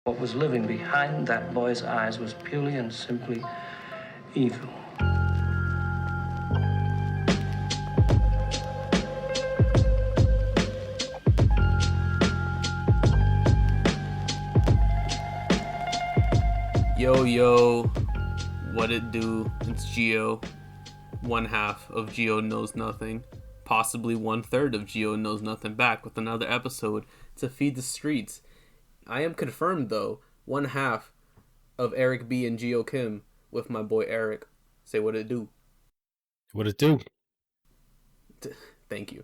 What was living behind that boy's eyes was purely and simply evil. Yo, what it do? It's Gio, one half of Gio Knows Nothing, possibly 1/3 of Gio Knows Nothing, back with another episode to feed the streets. I am confirmed, though, one half of Eric B and Gio Kim with my boy Eric. Say what it do. What it do? Thank you.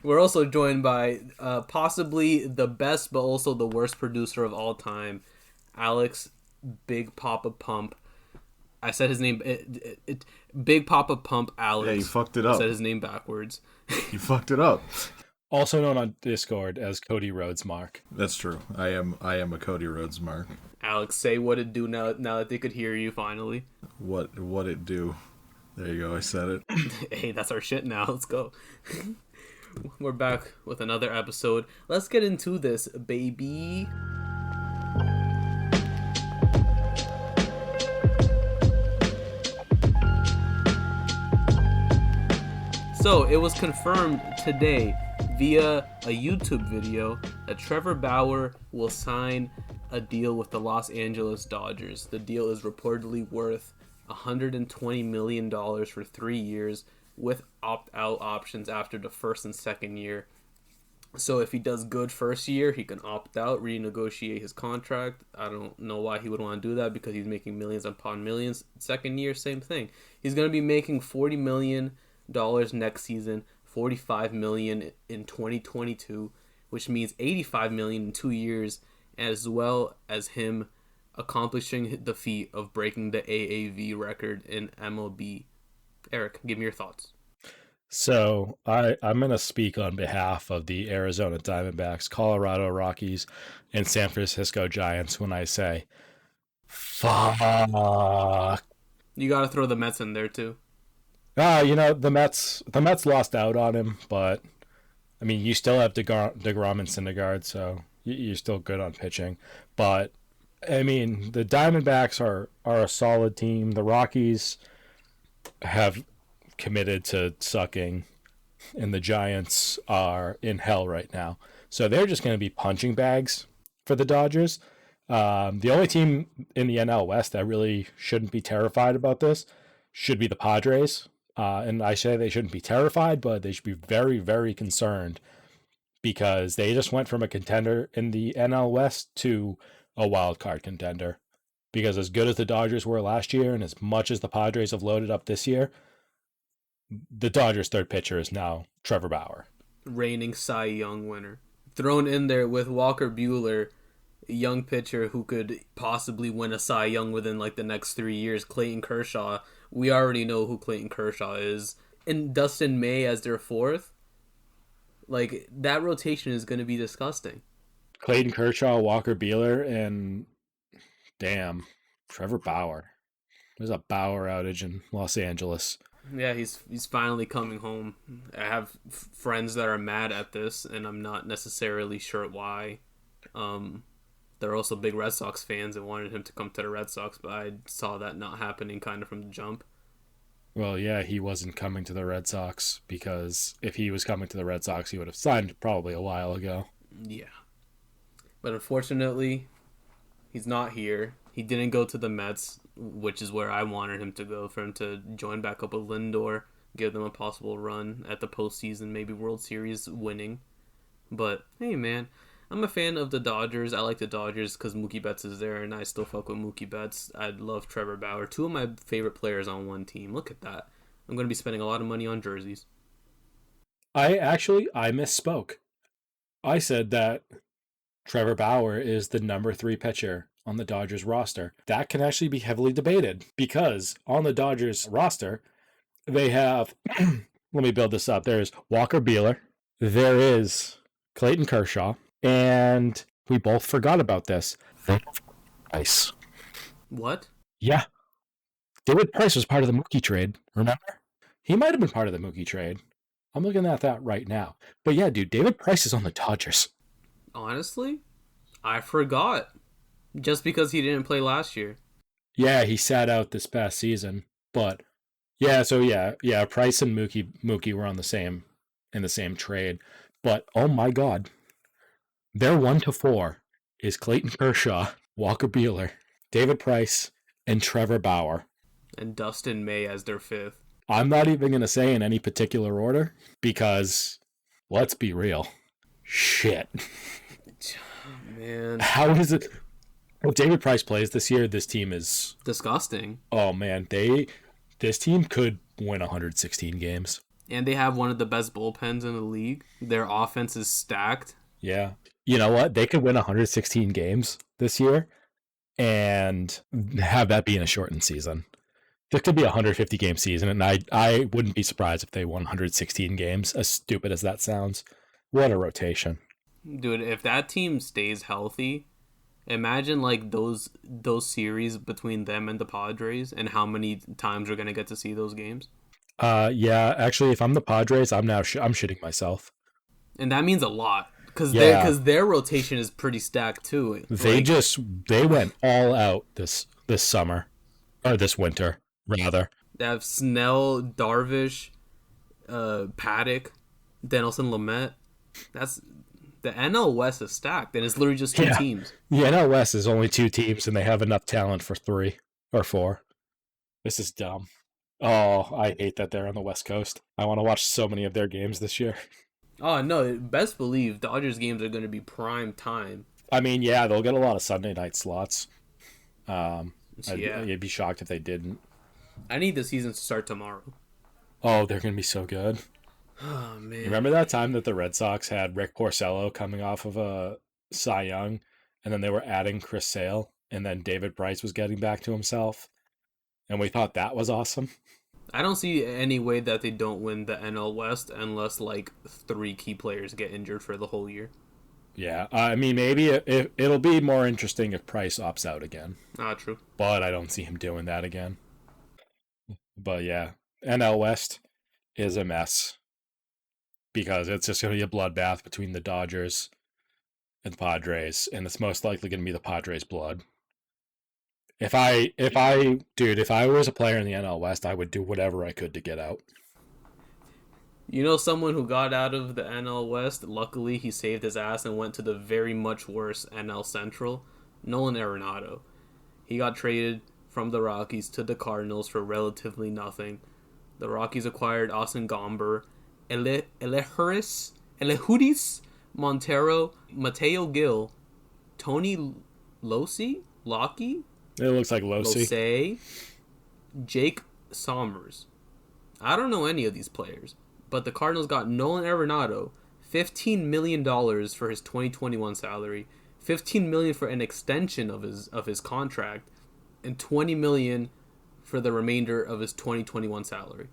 We're also joined by possibly the best but also the worst producer of all time, Alex Big Papa Pump. I said his name. Big Papa Pump Alex. Yeah, you fucked it up. I said his name backwards. You fucked it up. Also known on Discord as Cody Rhodes Mark. That's true. I am a Cody Rhodes Mark. Alex, say what it do now that they could hear you finally. What it do? There you go. I said it. Hey, that's our shit now. Let's go. We're back with another episode. Let's get into this, baby. So, it was confirmed today via a YouTube video that Trevor Bauer will sign a deal with the Los Angeles Dodgers. The deal is reportedly worth $120 million for 3 years with opt-out options after the first and second year. So if he does good first year, he can opt out, renegotiate his contract. I don't know why he would want to do that because he's making millions upon millions. Second year, same thing. He's going to be making $40 million next season, $45 million in 2022, which means $85 million in 2 years, as well as him accomplishing the feat of breaking the AAV record in MLB. Eric, give me your thoughts. So I'm going to speak on behalf of the Arizona Diamondbacks, Colorado Rockies, and San Francisco Giants when I say, fuck. You got to throw the Mets in there too. The Mets lost out on him, but I mean, you still have DeGrom and Syndergaard, so you're still good on pitching. But I mean, the Diamondbacks are a solid team. The Rockies have committed to sucking, and the Giants are in hell right now. So they're just going to be punching bags for the Dodgers. The only team in the NL West that really shouldn't be terrified about this should be the Padres. And I say they shouldn't be terrified, but they should be very, very concerned because they just went from a contender in the NL West to a wild card contender. Because as good as the Dodgers were last year and as much as the Padres have loaded up this year, the Dodgers' third pitcher is now Trevor Bauer. Reigning Cy Young winner. Thrown in there with Walker Buehler, a young pitcher who could possibly win a Cy Young within like the next 3 years. Clayton Kershaw. We already know who Clayton Kershaw is. And Dustin May as their fourth. Like, that rotation is going to be disgusting. Clayton Kershaw, Walker Buehler, and damn, Trevor Bauer. There's a Bauer outage in Los Angeles. Yeah, he's finally coming home. I have friends that are mad at this, and I'm not necessarily sure why. They're also big Red Sox fans and wanted him to come to the Red Sox, but I saw that not happening kind of from the jump. Well, yeah, he wasn't coming to the Red Sox because if he was coming to the Red Sox, he would have signed probably a while ago. Yeah. But unfortunately, he's not here. He didn't go to the Mets, which is where I wanted him to go, for him to join back up with Lindor, give them a possible run at the postseason, maybe World Series winning. But, hey, man, I'm a fan of the Dodgers. I like the Dodgers because Mookie Betts is there, and I still fuck with Mookie Betts. I love Trevor Bauer. Two of my favorite players on one team. Look at that. I'm going to be spending a lot of money on jerseys. I misspoke. I said that Trevor Bauer is the number 3 pitcher on the Dodgers roster. That can actually be heavily debated because on the Dodgers roster, they have, let me build this up. There's Walker Buehler. There is Clayton Kershaw. And we both forgot about this. Price. What? Yeah. David Price was part of the Mookie trade, remember? He might have been part of the Mookie trade. I'm looking at that right now. But yeah, dude, David Price is on the Dodgers. Honestly, I forgot. Just because he didn't play last year. Yeah, he sat out this past season, but yeah, so yeah, Price and Mookie were in the same trade, but oh my God, their 1-4 is Clayton Kershaw, Walker Buehler, David Price, and Trevor Bauer. And Dustin May as their 5th. I'm not even going to say in any particular order because, let's be real, shit. Man. How is it? If David Price plays this year, this team is... disgusting. Oh, man. This team could win 116 games. And they have one of the best bullpens in the league. Their offense is stacked. Yeah. You know what? They could win 116 games this year and have that be in a shortened season. This could be a 150-game season, and I wouldn't be surprised if they won 116 games, as stupid as that sounds. What a rotation. Dude, if that team stays healthy, imagine like those series between them and the Padres and how many times we're going to get to see those games. Yeah, actually, if I'm the Padres, I'm shitting myself. And that means a lot. Because their rotation is pretty stacked, too. They went all out this summer. Or this winter. Rather. They have Snell, Darvish, Paddock, Denelson Lamet. That's the NL West is stacked, and it's literally just two teams. The NL West is only 2 teams, and they have enough talent for 3 or 4. This is dumb. Oh, I hate that they're on the West Coast. I want to watch so many of their games this year. Oh no! Best believe Dodgers games are going to be prime time. I mean, yeah, they'll get a lot of Sunday night slots. I'd be shocked if they didn't. I need the season to start tomorrow. Oh, they're going to be so good. Oh, man. Remember that time that the Red Sox had Rick Porcello coming off of a Cy Young, and then they were adding Chris Sale, and then David Price was getting back to himself? And we thought that was awesome. I don't see any way that they don't win the NL West unless, like, 3 key players get injured for the whole year. Yeah, I mean, maybe it'll be more interesting if Price opts out again. True. But I don't see him doing that again. But yeah, NL West is a mess because it's just going to be a bloodbath between the Dodgers and the Padres, and it's most likely going to be the Padres' blood. If I was a player in the NL West, I would do whatever I could to get out. You know someone who got out of the NL West? Luckily, he saved his ass and went to the very much worse NL Central. Nolan Arenado. He got traded from the Rockies to the Cardinals for relatively nothing. The Rockies acquired Austin Gomber, Elehudis Montero, Mateo Gil, Tony Locke? It looks like Losey. Jake Sommers. I don't know any of these players, but the Cardinals got Nolan Arenado, $15 million for his 2021 salary, $15 million for an extension of his contract, and $20 million for the remainder of his 2021 salary.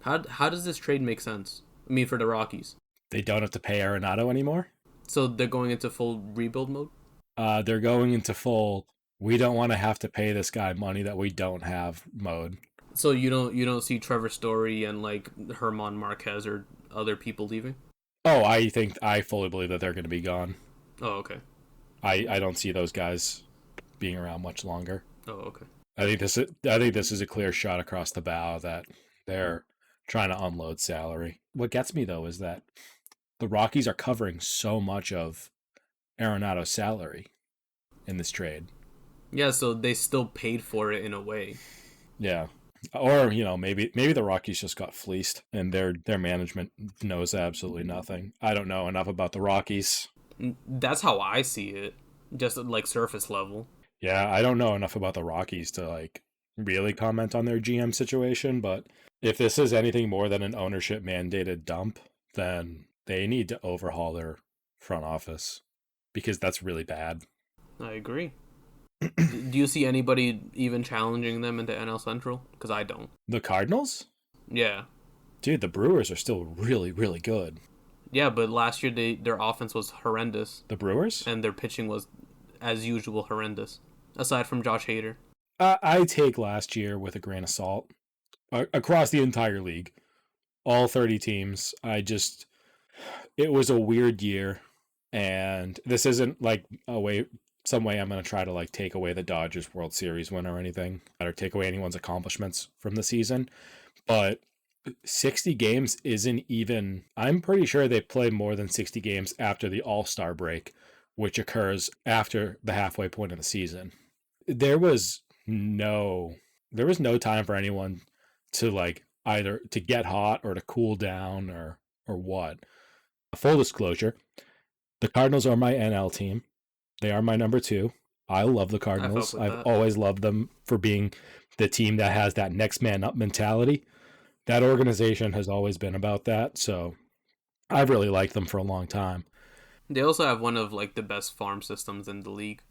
How does this trade make sense? I mean, for the Rockies. They don't have to pay Arenado anymore? So they're going into full rebuild mode? They're going into full, we don't want to have to pay this guy money that we don't have mode. So you don't see Trevor Story and like Herman Marquez or other people leaving? Oh, I fully believe that they're going to be gone. Oh, okay. I don't see those guys being around much longer. Oh, okay. I think this is a clear shot across the bow that they're trying to unload salary. What gets me though is that the Rockies are covering so much of Arenado's salary in this trade. Yeah, so they still paid for it in a way. Yeah. Or, maybe the Rockies just got fleeced and their management knows absolutely nothing. I don't know enough about the Rockies. That's how I see it. Just like surface level. Yeah, I don't know enough about the Rockies to like really comment on their GM situation, but if this is anything more than an ownership mandated dump, then they need to overhaul their front office because that's really bad. I agree. Do you see anybody even challenging them into NL Central? Because I don't. The Cardinals? Yeah. Dude, the Brewers are still really, really good. Yeah, but last year their offense was horrendous. The Brewers? And their pitching was, as usual, horrendous. Aside from Josh Hader. I take last year with a grain of salt. Across the entire league. All 30 teams. It was a weird year. And this isn't like a way some way I'm going to try to like take away the Dodgers World Series win or anything, or take away anyone's accomplishments from the season. But 60 games isn't even, I'm pretty sure they play more than 60 games after the All-Star break, which occurs after the halfway point of the season. There was no time for anyone to like either to get hot or to cool down or what. Full disclosure, the Cardinals are my NL team. They are my number 2. I love the Cardinals. I've always loved them for being the team that has that next man up mentality. That organization has always been about that, so I've really liked them for a long time. They also have one of like the best farm systems in the league.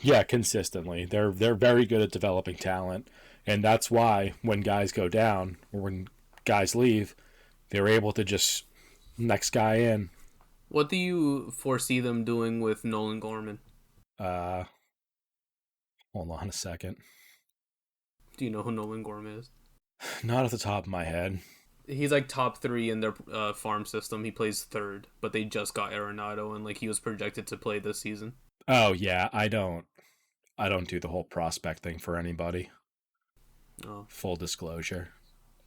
Yeah, consistently. They're very good at developing talent, and that's why when guys go down or when guys leave, they're able to just next guy in. What do you foresee them doing with Nolan Gorman? Hold on a second. Do you know who Nolan Gorman is? Not at the top of my head. He's like top 3 in their farm system. He plays 3rd, but they just got Arenado, and like he was projected to play this season. Oh yeah, I don't do the whole prospect thing for anybody. Oh. Full disclosure.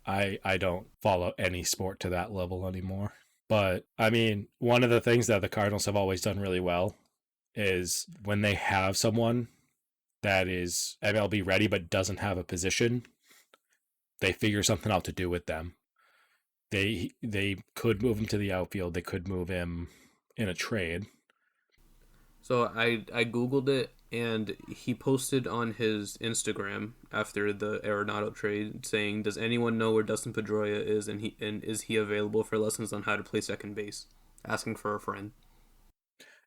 I don't follow any sport to that level anymore. But I mean, one of the things that the Cardinals have always done really well is when they have someone that is MLB ready but doesn't have a position, they figure something out to do with them. They could move him to the outfield. They could move him in a trade. So I Googled it, and he posted on his Instagram after the Arenado trade saying, "Does anyone know where Dustin Pedroia is, and is he available for lessons on how to play second base?" Asking for a friend.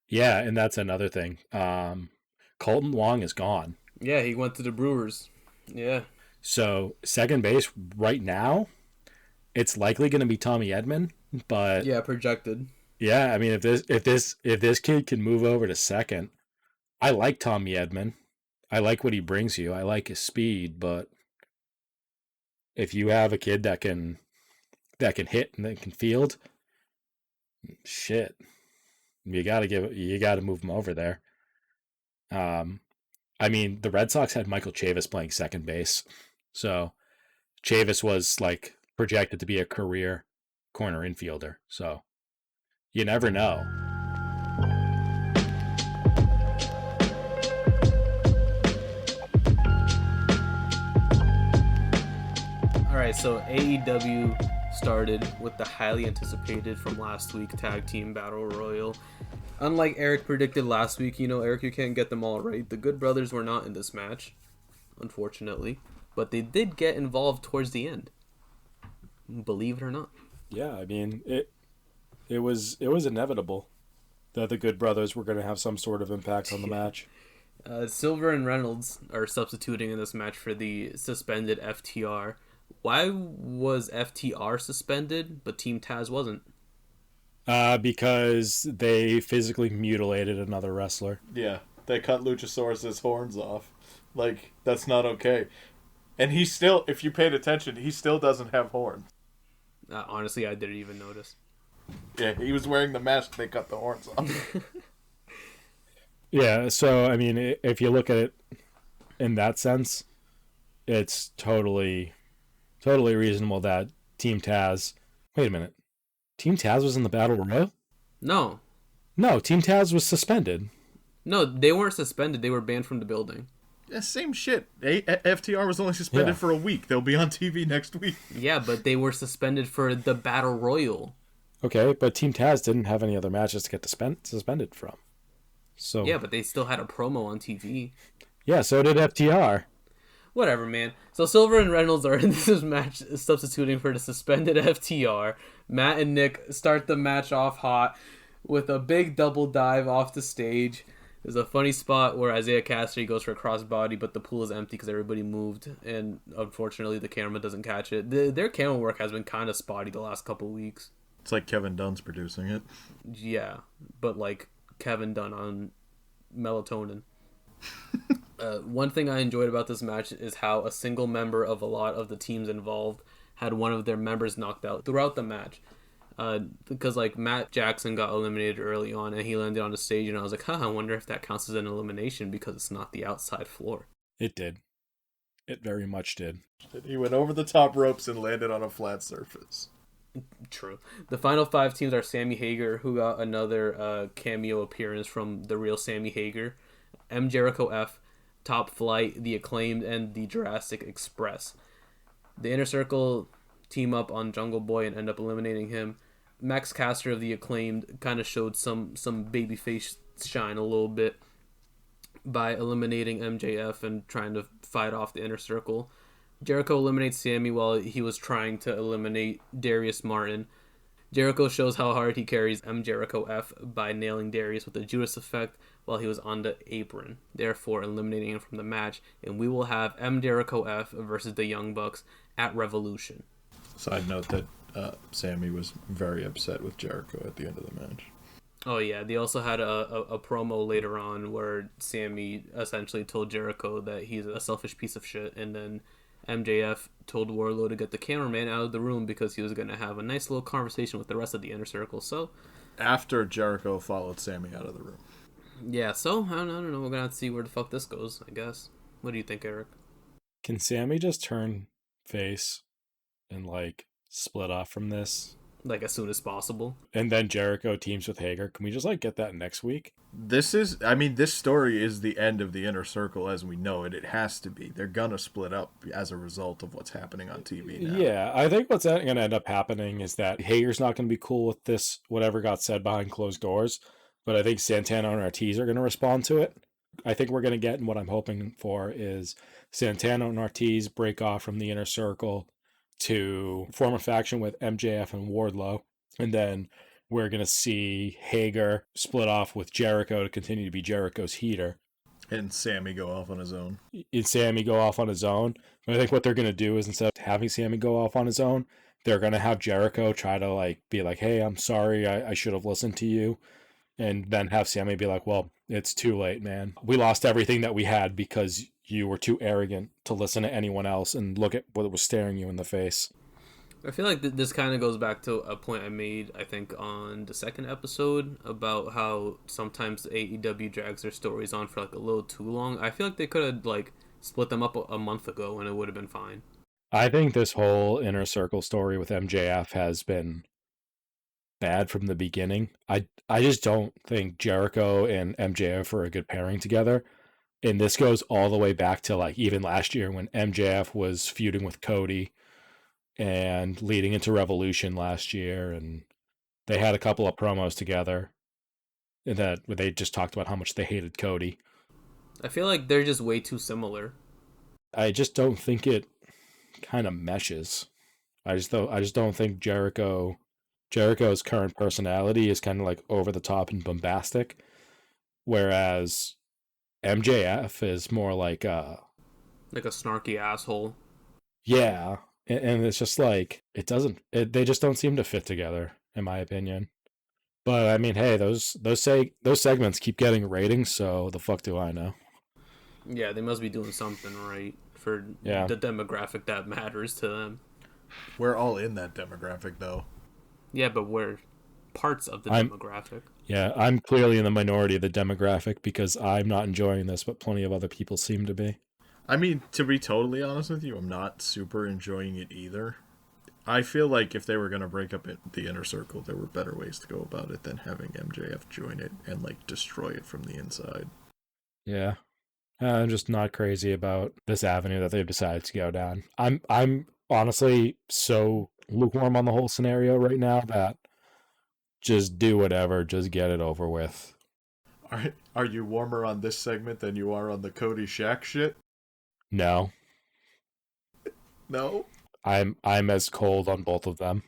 Yeah, and that's another thing. Colton Wong is gone. Yeah, he went to the Brewers. Yeah. So second base right now, it's likely going to be Tommy Edman, but yeah, projected. Yeah, I mean, if this kid can move over to second, I like Tommy Edman. I like what he brings you. I like his speed, but if you have a kid that can hit and that can field, shit, you got to move him over there. I mean, the Red Sox had Michael Chavis playing second base, so Chavis was like projected to be a career corner infielder. So you never know. All right, so AEW started with the highly anticipated from last week tag team battle royal. Unlike Eric predicted last week, Eric, you can't get them all right. The Good Brothers were not in this match, unfortunately, but they did get involved towards the end. Believe it or not. Yeah, I mean, it was inevitable that the Good Brothers were going to have some sort of impact on the match. Silver and Reynolds are substituting in this match for the suspended FTR. Why was FTR suspended, but Team Taz wasn't? Because they physically mutilated another wrestler. Yeah, they cut Luchasaurus's horns off. Like, that's not okay. And he still, if you paid attention, he still doesn't have horns. Honestly, I didn't even notice. Yeah, he was wearing the mask, they cut the horns off. Yeah, so, I mean, if you look at it in that sense, it's totally reasonable that Team Taz... Wait a minute. Team Taz was in the Battle Royal? No, Team Taz was suspended. No, they weren't suspended. They were banned from the building. Yeah, same shit. FTR was only suspended for a week. They'll be on TV next week. Yeah, but they were suspended for the Battle Royal. Okay, but Team Taz didn't have any other matches to get suspended from. So yeah, but they still had a promo on TV. Yeah, so did FTR. Whatever, man. So Silver and Reynolds are in this match substituting for the suspended FTR. Matt and Nick start the match off hot with a big double dive off the stage. There's a funny spot where Isaiah Cassidy goes for a crossbody, but the pool is empty because everybody moved, and unfortunately the camera doesn't catch it. Their camera work has been kind of spotty the last couple weeks. It's like Kevin Dunn's producing it. Yeah, but like Kevin Dunn on melatonin. One thing I enjoyed about this match is how a single member of a lot of the teams involved had one of their members knocked out throughout the match. Because like Matt Jackson got eliminated early on and he landed on the stage, and I was like, I wonder if that counts as an elimination because it's not the outside floor. It did. It very much did. He went over the top ropes and landed on a flat surface. True. The final 5 teams are Sammy Hager, who got another cameo appearance from the real Sammy Hager, M. Jericho F, Top Flight, The Acclaimed, and the Jurassic Express. The Inner Circle team up on Jungle Boy and end up eliminating him. Max Caster of The Acclaimed kind of showed some babyface shine a little bit by eliminating MJF and trying to fight off the Inner Circle. Jericho eliminates Sammy while he was trying to eliminate Darius Martin. Jericho shows how hard he carries M. Jericho F by nailing Darius with the Judas effect while he was on the apron, therefore eliminating him from the match, and we will have M. Jericho F versus the Young Bucks at Revolution. Side note that Sammy was very upset with Jericho at the end of the match. Oh yeah, they also had a promo later on where Sammy essentially told Jericho that he's a selfish piece of shit, and then MJF told Wardlow to get the cameraman out of the room because he was going to have a nice little conversation with the rest of the Inner Circle. So, after Jericho followed Sammy out of the room. Yeah, so, I don't know. We're going to have to see where the fuck this goes, I guess. What do you think, Eric? Can Sammy just turn face and, like, split off from this? Like, as soon as possible? And then Jericho teams with Hager. Can we just, like, get that next week? This story is the end of the Inner Circle as we know it. It has to be. They're gonna split up as a result of what's happening on TV now. Yeah, I think what's going to end up happening is that Hager's not going to be cool with this, whatever got said behind closed doors, but I think Santana and Ortiz are going to respond to it. I think we're going to get, and what I'm hoping for is Santana and Ortiz break off from the Inner Circle to form a faction with MJF and Wardlow, and then we're going to see Hager split off with Jericho to continue to be Jericho's heater. And Sammy go off on his own. And Sammy go off on his own. But I think what they're going to do is instead of having Sammy go off on his own, they're going to have Jericho try to like be like, hey, I'm sorry, I should have listened to you. And then have Sammy be like, well, it's too late, man. We lost everything that we had because you were too arrogant to listen to anyone else and look at what was staring you in the face. I feel like this kind of goes back to a point I made, I think, on the second episode about how sometimes AEW drags their stories on for like a little too long. I feel like they could have like split them up a month ago and it would have been fine. I think this whole Inner Circle story with MJF has been bad from the beginning. I just don't think Jericho and MJF are a good pairing together. And this goes all the way back to like even last year when MJF was feuding with Cody and leading into Revolution last year, and they had a couple of promos together that where they just talked about how much they hated Cody. I feel like they're just way too similar. I just don't think it kind of meshes. I just don't think Jericho's current personality is kind of like over the top and bombastic, whereas MJF is more like a snarky asshole. Yeah. And it's just like, they just don't seem to fit together, in my opinion. But I mean, hey, those segments keep getting ratings, so the fuck do I know? Yeah, they must be doing something right for the demographic that matters to them. We're all in that demographic, though. Yeah, but we're parts of the demographic. Yeah, I'm clearly in the minority of the demographic because I'm not enjoying this, but plenty of other people seem to be. I mean, to be totally honest with you, I'm not super enjoying it either. I feel like if they were going to break up the Inner Circle, there were better ways to go about it than having MJF join it and, like, destroy it from the inside. Yeah. I'm just not crazy about this avenue that they've decided to go down. I'm honestly so lukewarm on the whole scenario right now that just do whatever, just get it over with. Are you warmer on this segment than you are on the Cody Shaq shit? No. No? I'm as cold on both of them.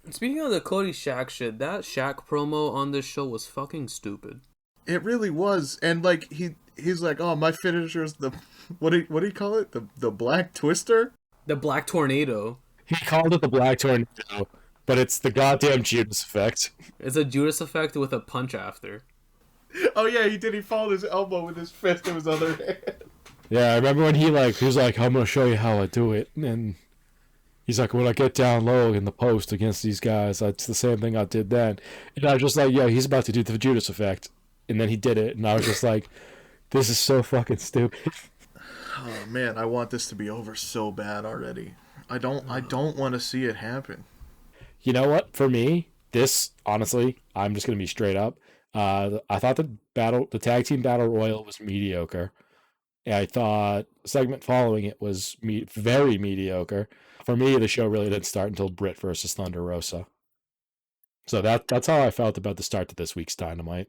Speaking of the Cody Shaq shit, that Shaq promo on this show was fucking stupid. It really was. And like he's like, "Oh, my finisher's the what do you call it? The Black Twister?" The Black Tornado. He called it the Black Tornado, but it's the goddamn Judas effect. It's a Judas effect with a punch after. Oh yeah, he did. He followed his elbow with his fist in his other hand. Yeah, I remember when he was like, I'm going to show you how I do it. And He's like, when I get down low in the post against these guys, that's the same thing I did then. And I was just like, yeah, he's about to do the Judas effect. And then he did it, and I was just like, this is so fucking stupid. Oh man, I want this to be over so bad already. I don't want to see it happen. You know what? For me, this, honestly, I'm just going to be straight up. I thought the tag team battle royal was mediocre. I thought segment following it was very mediocre. For me, the show really didn't start until Britt versus Thunder Rosa. So that's how I felt about the start to this week's Dynamite.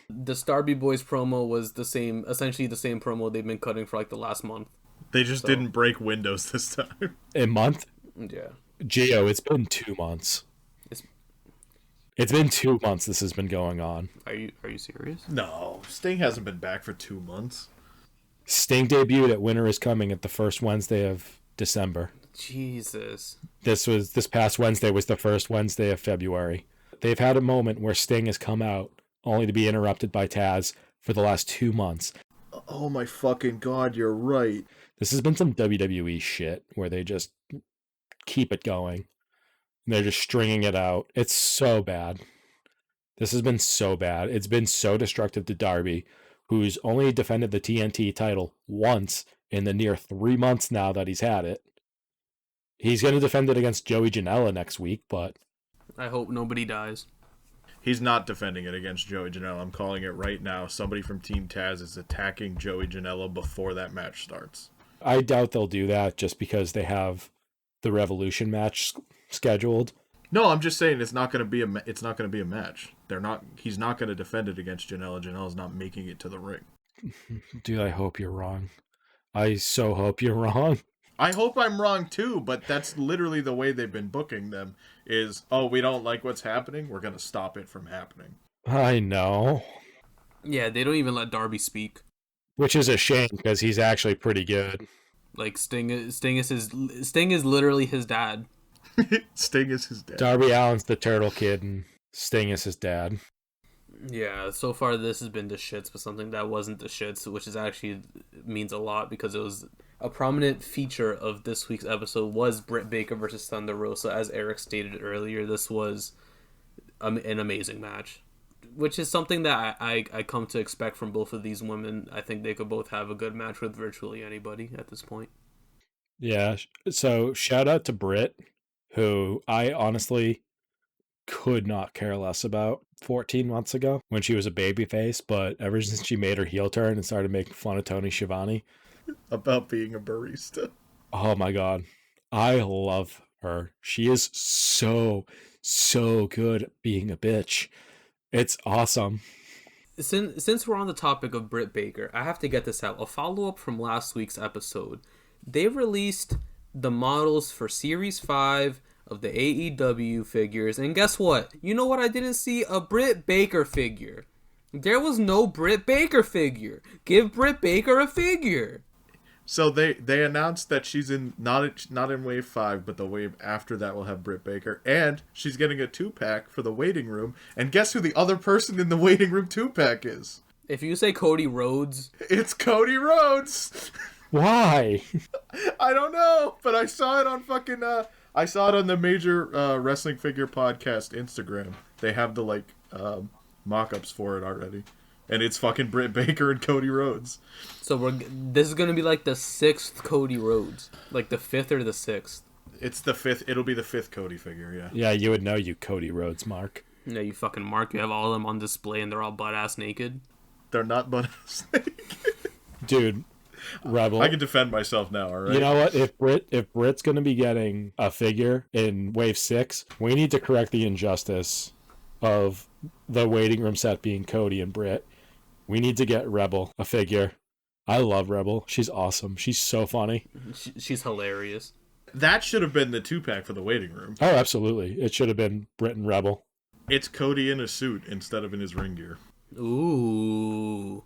The Starby Boys promo was essentially the same promo they've been cutting for like the last month. They just didn't break windows this time. A month? Yeah. Gio, it's been 2 months. It's been 2 months this has been going on. Are you serious? No, Sting hasn't been back for 2 months. Sting debuted at Winter is Coming at the first Wednesday of December. Jesus. This past Wednesday was the first Wednesday of February. They've had a moment where Sting has come out only to be interrupted by Taz for the last 2 months. Oh my fucking god, you're right. This has been some WWE shit where they just keep it going. They're just stringing it out. It's so bad. This has been so bad. It's been so destructive to Darby, who's only defended the TNT title once in the near 3 months now that he's had it. He's going to defend it against Joey Janela next week, but... I hope nobody dies. He's not defending it against Joey Janela. I'm calling it right now. Somebody from Team Taz is attacking Joey Janela before that match starts. I doubt they'll do that just because they have the Revolution match scheduled. No, I'm just saying it's not going to be a match. He's not going to defend it against Janela. Janela's not making it to the ring. Dude, I hope you're wrong. I so hope you're wrong. I hope I'm wrong too, but that's literally the way they've been booking them is, oh, we don't like what's happening, we're going to stop it from happening. I know. Yeah, they don't even let Darby speak. Which is a shame because he's actually pretty good. Like Sting is literally his dad. Sting is his dad. Darby Allin's the turtle kid and Sting is his dad. Yeah, so far this has been the shits, but something that wasn't the shits, which is actually means a lot because it was a prominent feature of this week's episode was Britt Baker versus Thunder Rosa. As Eric stated earlier, this was an amazing match, which is something that I come to expect from both of these women. I think they could both have a good match with virtually anybody at this point. Yeah, so shout out to Britt, who I honestly could not care less about 14 months ago when she was a babyface, but ever since she made her heel turn and started making fun of Tony Schiavone about being a barista. Oh my god. I love her. She is so good at being a bitch. It's awesome. Since we're on the topic of Britt Baker, I have to get this out. A follow-up from last week's episode. They released the models for Series 5 of the AEW figures, and guess what? You know what I didn't see? A Britt Baker figure. There was no Britt Baker figure. Give Britt Baker a figure. So they announced that she's in not in wave 5, but the wave after that will have Britt Baker, and she's getting a 2-pack for the waiting room. And guess who the other person in the waiting room 2-pack is? If you say Cody Rhodes, it's Cody Rhodes. Why? I don't know, but I saw it on fucking I saw it on the Major Wrestling Figure Podcast Instagram. They have the mock-ups for it already. And it's fucking Britt Baker and Cody Rhodes. So this is going to be like the 6th Cody Rhodes. Like the 5th or the 6th. It's the 5th. It'll be the 5th Cody figure, yeah. Yeah, you would know, you Cody Rhodes, Mark. Yeah, you fucking Mark. You have all of them on display and they're all butt-ass naked. They're not butt-ass naked. Dude, Rebel. I can defend myself now, alright? You know what? If Britt's going to be getting a figure in Wave 6, we need to correct the injustice of the waiting room set being Cody and Britt. We need to get Rebel a figure. I love Rebel. She's awesome. She's so funny. She's hilarious. That should have been the 2-pack for the waiting room. Oh, absolutely. It should have been Britt and Rebel. It's Cody in a suit instead of in his ring gear. Ooh.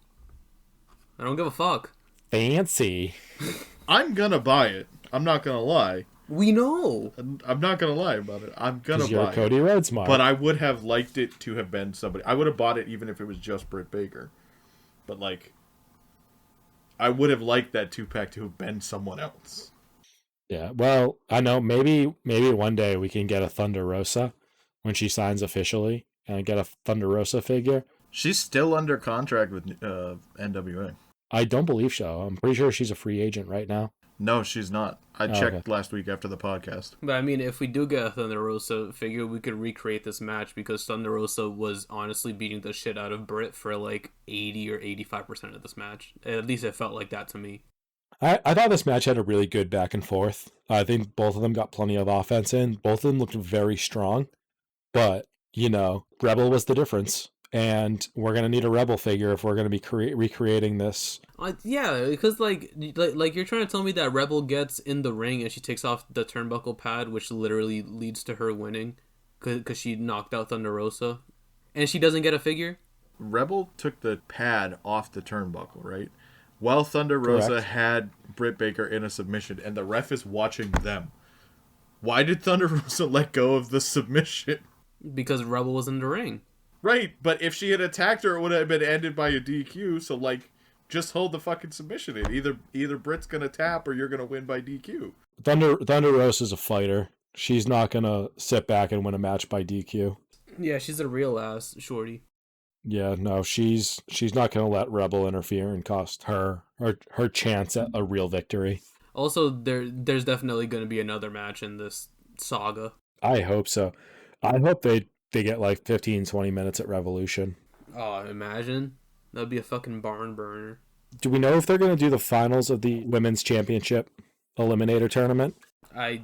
I don't give a fuck. Fancy. I'm gonna buy it. I'm not gonna lie. We know. I'm not gonna lie about it. I'm gonna buy you're Cody Rhodes, Mark. But I would have liked it to have been somebody. I would have bought it even if it was just Britt Baker. But I would have liked that 2-pack to have been someone else. Yeah, well, I know maybe one day we can get a Thunder Rosa when she signs officially and get a Thunder Rosa figure. She's still under contract with NWA. I don't believe so. I'm pretty sure she's a free agent right now. No, she's not. I Oh, checked okay. last week after the podcast. But I mean, if we do get a Thunder Rosa figure, we could recreate this match because Thunder Rosa was honestly beating the shit out of Britt for like 80 or 85% of this match. At least it felt like that to me. I thought this match had a really good back and forth. I think both of them got plenty of offense in. Both of them looked very strong. But, Rebel was the difference. And we're going to need a Rebel figure if we're going to be recreating this. Yeah, because like you're trying to tell me that Rebel gets in the ring and she takes off the turnbuckle pad, which literally leads to her winning because she knocked out Thunder Rosa. And she doesn't get a figure? Rebel took the pad off the turnbuckle, right? While Thunder Rosa Correct. had Britt Baker in a submission, and the ref is watching them. Why did Thunder Rosa let go of the submission? Because Rebel was in the ring. Right, but if she had attacked her, it would have been ended by a DQ. So, just hold the fucking submission in. Either Britt's gonna tap or you're gonna win by DQ. Thunder Rosa's a fighter. She's not going to sit back and win a match by DQ. Yeah, she's a real ass shorty. Yeah, no, she's not going to let Rebel interfere and cost her chance at a real victory. Also, there's definitely going to be another match in this saga. I hope so. I hope they get like 15, 20 minutes at Revolution. Oh, imagine. That'd be a fucking barn burner. Do we know if they're going to do the finals of the Women's Championship Eliminator Tournament? I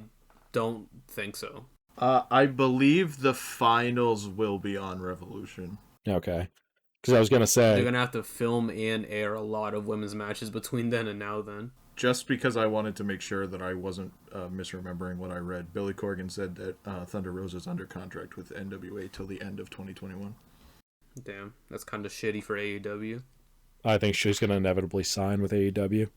don't think so. I believe the finals will be on Revolution. Okay. Because I was going to say... They're going to have to film and air a lot of women's matches between then and now then. Just because I wanted to make sure that I wasn't misremembering what I read, Billy Corgan said that Thunder Rosa's under contract with NWA till the end of 2021. Damn, that's kind of shitty for AEW. I think she's going to inevitably sign with AEW.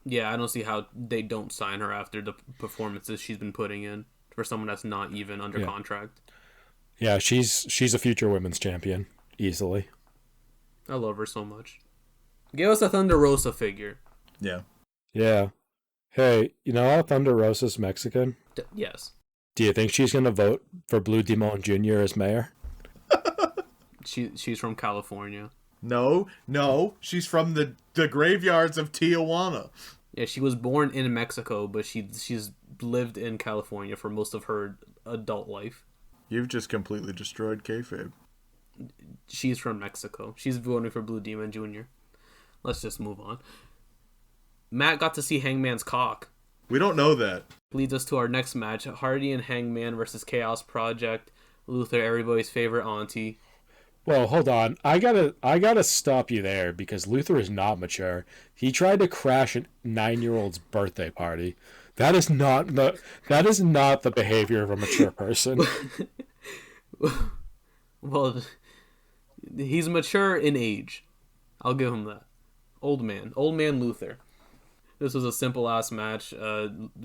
Yeah, I don't see how they don't sign her after the performances she's been putting in for someone that's not even under contract. Yeah, she's a future women's champion, easily. I love her so much. Give us a Thunder Rosa figure. Yeah. Yeah. Hey, you know how Thunder Rosa's Mexican? Yes. Do you think she's going to vote for Blue Demon Jr. as mayor? She's from California. No, she's from the graveyards of Tijuana. Yeah, she was born in Mexico, but she's lived in California for most of her adult life. You've just completely destroyed kayfabe. She's from Mexico. She's voting for Blue Demon Jr. Let's just move on. Matt got to see Hangman's cock. We don't know that. Leads us to our next match. Hardy and Hangman versus Chaos Project. Luther, everybody's favorite auntie. Well, hold on. I gotta stop you there because Luther is not mature. He tried to crash a 9-year-old's birthday party. That is not the behavior of a mature person. Well, he's mature in age. I'll give him that. Old man Luther. This was a simple ass match.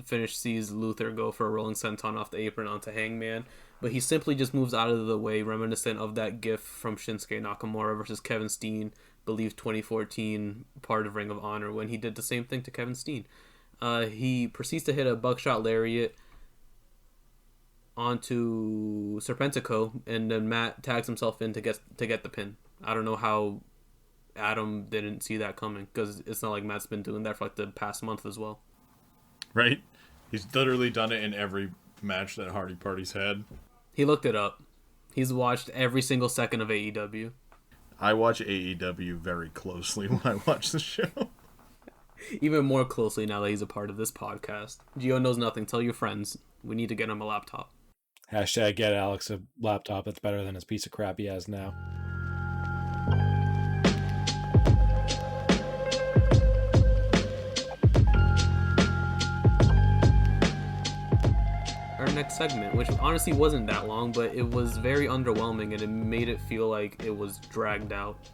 Finish sees Luther go for a rolling senton off the apron onto Hangman, but he simply just moves out of the way, reminiscent of that gif from Shinsuke Nakamura versus Kevin Steen, believe 2014, part of Ring of Honor, when he did the same thing to Kevin Steen. He proceeds to hit a buckshot lariat onto Serpentico, and then Matt tags himself in to get the pin. I don't know how Adam didn't see that coming, because it's not like Matt's been doing that for like the past month as well. Right? He's literally done it in every match that Hardy Party's had. He looked it up. He's watched every single second of AEW. I watch AEW very closely when I watch the show. Even more closely now that he's a part of this podcast. Gio Knows Nothing. Tell your friends. We need to get him a laptop. Hashtag get Alex a laptop that's better than his piece of crap he has now. Our next segment, which honestly wasn't that long, but it was very underwhelming and it made it feel like it was dragged out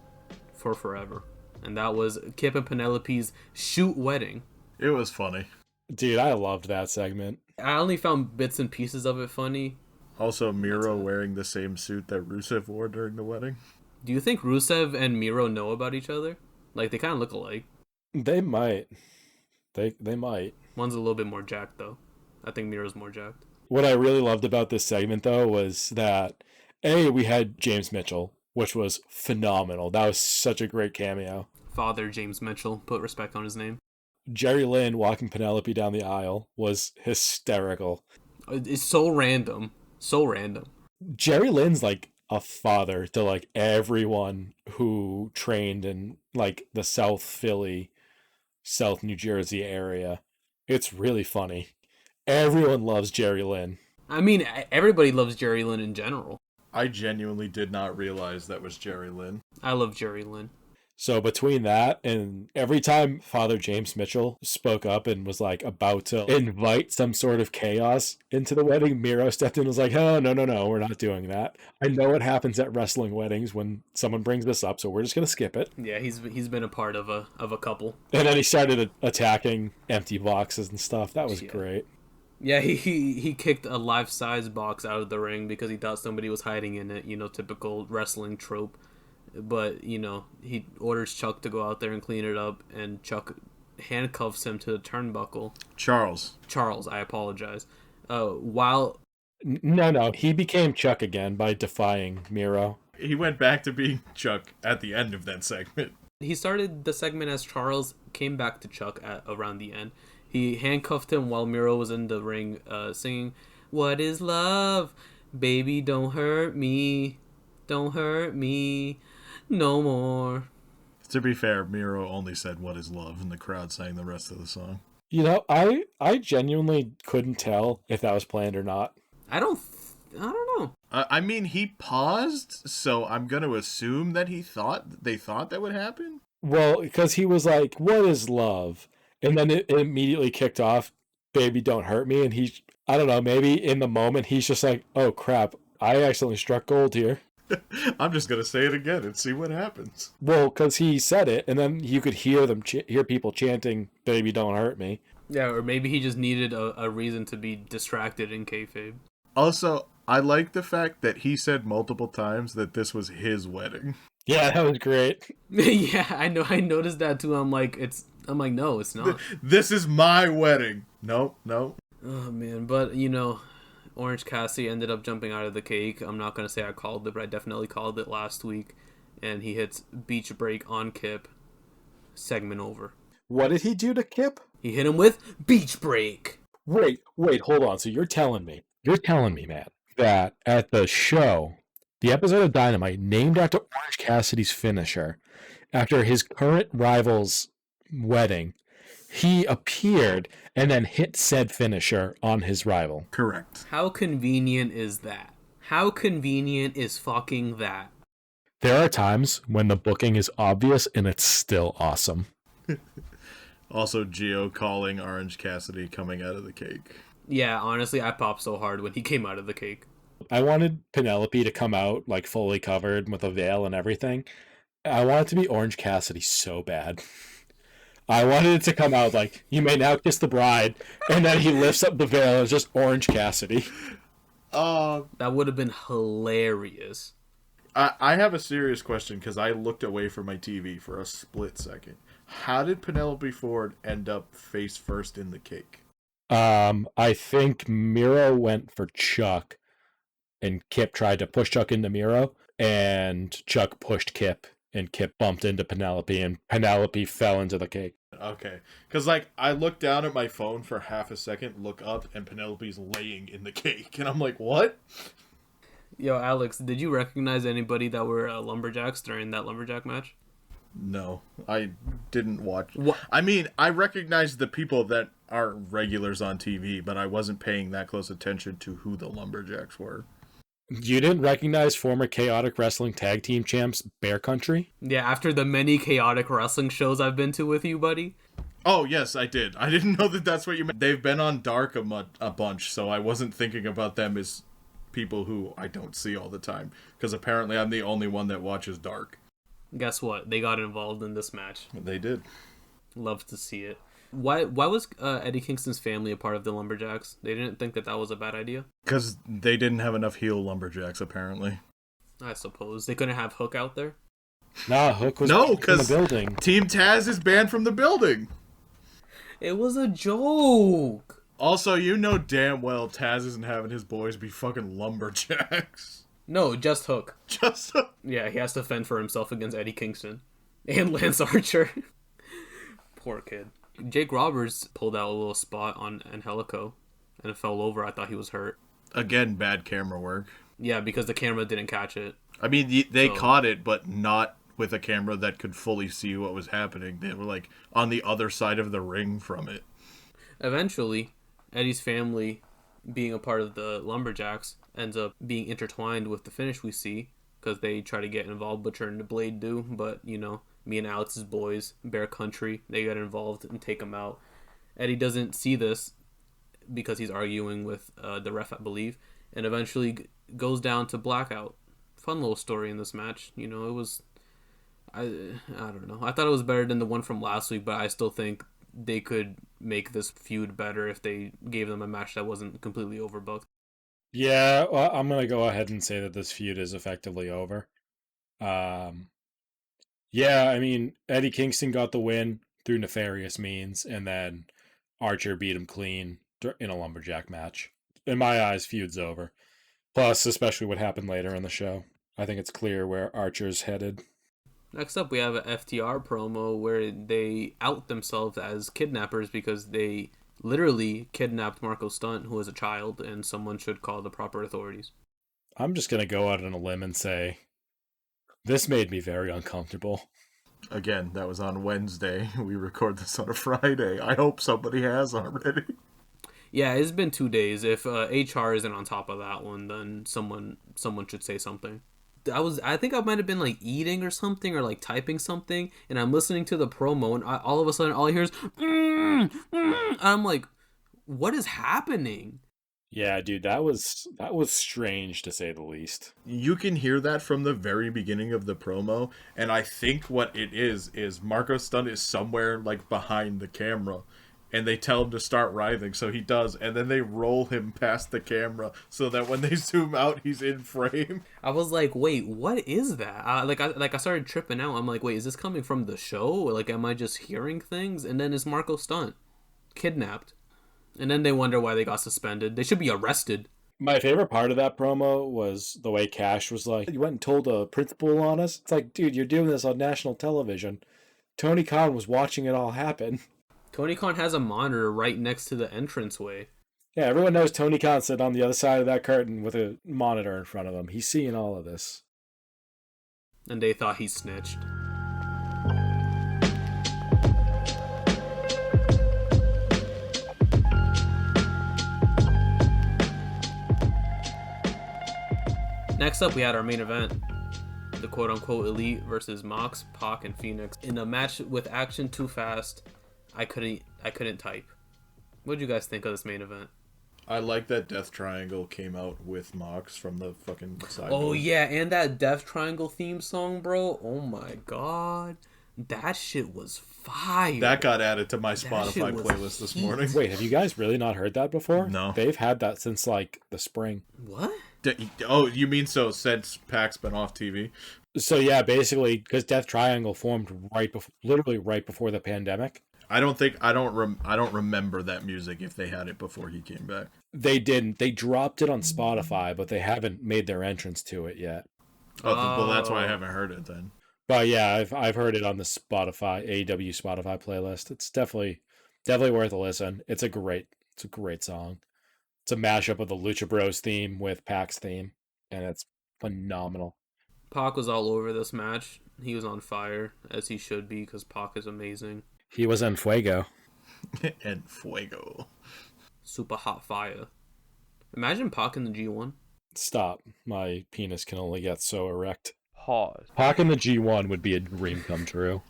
for forever. And that was Kip and Penelope's shoot wedding. It was funny. Dude, I loved that segment. I only found bits and pieces of it funny. Also, Miro wearing the same suit that Rusev wore during the wedding. Do you think Rusev and Miro know about each other? Like, they kind of look alike. They might. They might. One's a little bit more jacked, though. I think Miro's more jacked. What I really loved about this segment, though, was that, we had James Mitchell, which was phenomenal. That was such a great cameo. Father James Mitchell, put respect on his name. Jerry Lynn walking Penelope down the aisle was hysterical. It's so random. So random. Jerry Lynn's like a father to like everyone who trained in like the South Philly, South New Jersey area. It's really funny. Everyone loves Jerry Lynn. I mean, everybody loves Jerry Lynn in general. I genuinely did not realize that was Jerry Lynn. I love Jerry Lynn. So between that and every time Father James Mitchell spoke up and was like about to invite some sort of chaos into the wedding, Miro stepped in and was like, oh, no, we're not doing that. I know what happens at wrestling weddings when someone brings this up, so we're just going to skip it. Yeah, he's been a part of a couple. And then he started attacking empty boxes and stuff. That was great. Yeah, he kicked a life-size box out of the ring because he thought somebody was hiding in it, typical wrestling trope. But, he orders Chuck to go out there and clean it up, and Chuck handcuffs him to the turnbuckle. Charles, I apologize. While... No, he became Chuck again by defying Miro. He went back to being Chuck at the end of that segment. He started the segment as Charles, came back to Chuck around the end. He handcuffed him while Miro was in the ring singing, "What is love? Baby, don't hurt me. Don't hurt me no more." To be fair, Miro only said "What is love," and the crowd sang the rest of the song. I genuinely couldn't tell if that was planned or not. I don't know. I mean, he paused, so I'm going to assume that they thought that would happen. Well, because he was like, "What is love?" And then it immediately kicked off, "Baby, don't hurt me." And I don't know, maybe in the moment, he's just like, oh crap, I accidentally struck gold here. I'm just going to say it again and see what happens. Well, because he said it, and then you could hear hear people chanting, "Baby, don't hurt me." Yeah, or maybe he just needed a reason to be distracted in kayfabe. Also, I like the fact that he said multiple times that this was his wedding. Yeah, that was great. Yeah, I know. I noticed that too. I'm like, no, it's not. This is my wedding. No. Oh man, but Orange Cassidy ended up jumping out of the cake. I'm not gonna say I called it, but I definitely called it last week. And he hits beach break on Kip. Segment over. What did he do to Kip? He hit him with beach break. Wait, hold on. So you're telling me, man, that at the show, the episode of Dynamite named after Orange Cassidy's finisher, after his current rival's wedding, he appeared and then hit said finisher on his rival. Correct. How convenient is that? How convenient is fucking that? There are times when the booking is obvious and it's still awesome. Also, Gio calling Orange Cassidy coming out of the cake. Yeah, honestly, I popped so hard when he came out of the cake. I wanted Penelope to come out like fully covered with a veil and everything. I wanted it to be Orange Cassidy so bad. I wanted it to come out like, "You may now kiss the bride," and then he lifts up the veil and it's just Orange Cassidy. That would have been hilarious. I have a serious question because I looked away from my TV for a split second. How did Penelope Ford end up face first in the cake? I think Miro went for Chuck, and Kip tried to push Chuck into Miro, and Chuck pushed Kip, and Kip bumped into Penelope, and Penelope fell into the cake. Okay. Because, I looked down at my phone for half a second, look up, and Penelope's laying in the cake. And I'm like, what? Yo, Alex, did you recognize anybody that were lumberjacks during that lumberjack match? No, I didn't watch. What? I mean, I recognized the people that are regulars on TV, but I wasn't paying that close attention to who the lumberjacks were. You didn't recognize former Chaotic Wrestling Tag Team Champs Bear Country? Yeah, after the many Chaotic Wrestling shows I've been to with you, buddy. Oh, yes, I did. I didn't know that's what you meant. They've been on Dark a bunch, so I wasn't thinking about them as people who I don't see all the time, because apparently I'm the only one that watches Dark. Guess what? They got involved in this match. They did. Love to see it. Why was Eddie Kingston's family a part of the Lumberjacks? They didn't think that was a bad idea? Because they didn't have enough heel lumberjacks, apparently. I suppose. They couldn't have Hook out there? Nah, Hook was in the building. Team Taz is banned from the building. It was a joke. Also, you know damn well Taz isn't having his boys be fucking lumberjacks. No, just Hook. Just Yeah, he has to fend for himself against Eddie Kingston and Lance Archer. Poor kid. Jake Roberts pulled out a little spot on Angelico and it fell over. I thought he was hurt. Again, bad camera work. Yeah, because the camera didn't catch it. I mean, they caught it, but not with a camera that could fully see what was happening. They were like on the other side of the ring from it. Eventually, Eddie's family, being a part of the Lumberjacks, ends up being intertwined with the finish we see because they try to get involved. Butcher and the Blade do, but you know, me and Alex's boys, Bear Country, they get involved and take him out. Eddie doesn't see this because he's arguing with the ref, I believe, and eventually goes down to blackout. Fun little story in this match. You know, it was... I don't know. I thought it was better than the one from last week, but I still think they could make this feud better if they gave them a match that wasn't completely overbooked. Yeah, well, I'm going to go ahead and say that this feud is effectively over. Yeah, I mean, Eddie Kingston got the win through nefarious means, and then Archer beat him clean in a lumberjack match. In my eyes, feud's over. Plus, especially what happened later in the show. I think it's clear where Archer's headed. Next up, we have an FTR promo where they out themselves as kidnappers because they literally kidnapped Marco Stunt, who was a child, and someone should call the proper authorities. I'm just going to go out on a limb and say, this made me very uncomfortable. Again, that was on Wednesday. We record this on a Friday. I hope somebody has already. Yeah, it's been 2 days. If HR isn't on top of that one, then someone should say something. I think I might have been like eating or something, or like typing something, and I'm listening to the promo, and all of a sudden all I hear is I'm like, what is happening? Yeah, dude, that was strange to say the least. You can hear that from the very beginning of the promo, and I think what it is Marco Stunt is somewhere like behind the camera, and they tell him to start writhing, so he does, and then they roll him past the camera so that when they zoom out, he's in frame. I was like, wait, what is that? I started tripping out. I'm like, wait, is this coming from the show? Or like, am I just hearing things? And then it's Marco Stunt kidnapped. And then they wonder why they got suspended. They should be arrested. My favorite part of that promo was the way Cash was like, you went and told a principal on us? It's like, dude, you're doing this on national television. Tony Khan was watching it all happen. Tony Khan has a monitor right next to the entranceway. Yeah, everyone knows Tony Khan sitting on the other side of that curtain with a monitor in front of him. He's seeing all of this. And they thought he snitched. Next up, we had our main event. The quote-unquote Elite versus Mox, Pac, and Phoenix. In a match with action too fast, I couldn't type. What did you guys think of this main event? I like that Death Triangle came out with Mox from the fucking side. Oh yeah, and that Death Triangle theme song, bro. Oh my god. That shit was fire. That got added to my Spotify playlist this morning. Wait, have you guys really not heard that before? No. They've had that since like the spring. What? Oh, you mean so since Pac's been off TV? So yeah, basically, because Death Triangle formed literally right before the pandemic. I don't remember that music if they had it before he came back. They didn't. They dropped it on Spotify, but they haven't made their entrance to it yet. Oh, well, that's why I haven't heard it then. But yeah, I've heard it on the Spotify AEW Spotify playlist. It's definitely worth a listen. It's a great song. It's a mashup of the Lucha Bros theme with Pac's theme, and it's phenomenal. Pac was all over this match. He was on fire, as he should be, because Pac is amazing. He was en fuego. En fuego. Super hot fire. Imagine Pac in the G1. Stop. My penis can only get so erect. Pause. Pac in the G1 would be a dream come true.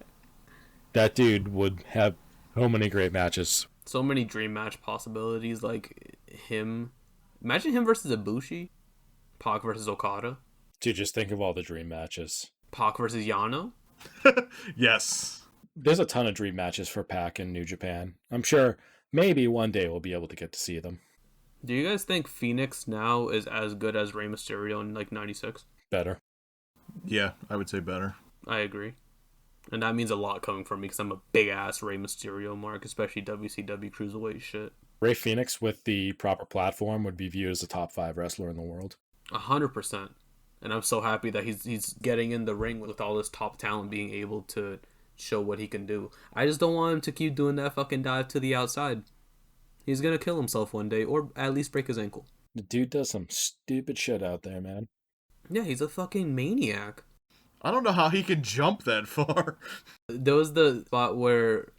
That dude would have so many great matches. So many dream match possibilities, like him. Imagine him versus Ibushi. Pac versus Okada. Dude, just think of all the dream matches. Pac versus Yano. Yes. There's a ton of dream matches for Pac in New Japan. I'm sure maybe one day we'll be able to get to see them. Do you guys think Phoenix now is as good as Rey Mysterio in like 96? Better. Yeah, I would say better. I agree. And that means a lot coming from me because I'm a big-ass Rey Mysterio mark, especially WCW Cruiserweight shit. Rey Fenix with the proper platform would be viewed as a top 5 wrestler in the world. 100%. And I'm so happy that he's getting in the ring with all this top talent being able to show what he can do. I just don't want him to keep doing that fucking dive to the outside. He's going to kill himself one day, or at least break his ankle. The dude does some stupid shit out there, man. Yeah, he's a fucking maniac. I don't know how he can jump that far. There was the spot where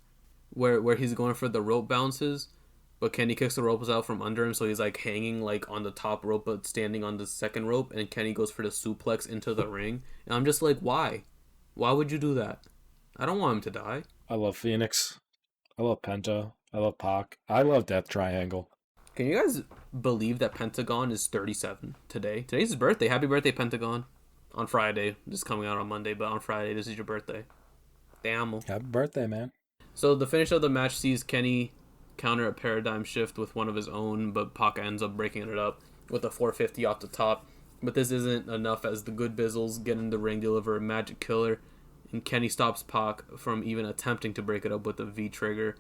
he's going for the rope bounces, but Kenny kicks the ropes out from under him, so he's like hanging like on the top rope but standing on the second rope, and Kenny goes for the suplex into the ring. And I'm just like, why? Why would you do that? I don't want him to die. I love Phoenix. I love Penta. I love Pac. I love Death Triangle. Can you guys believe that Pentagon is 37 today? Today's his birthday. Happy birthday, Pentagon. On Friday. This is coming out on Monday, but on Friday, this is your birthday. Damn. Happy birthday, man. So the finish of the match sees Kenny counter a paradigm shift with one of his own, but Pac ends up breaking it up with a 450 off the top. But this isn't enough as the Good Bizzles get in the ring, deliver a magic killer, and Kenny stops Pac from even attempting to break it up with a V-trigger.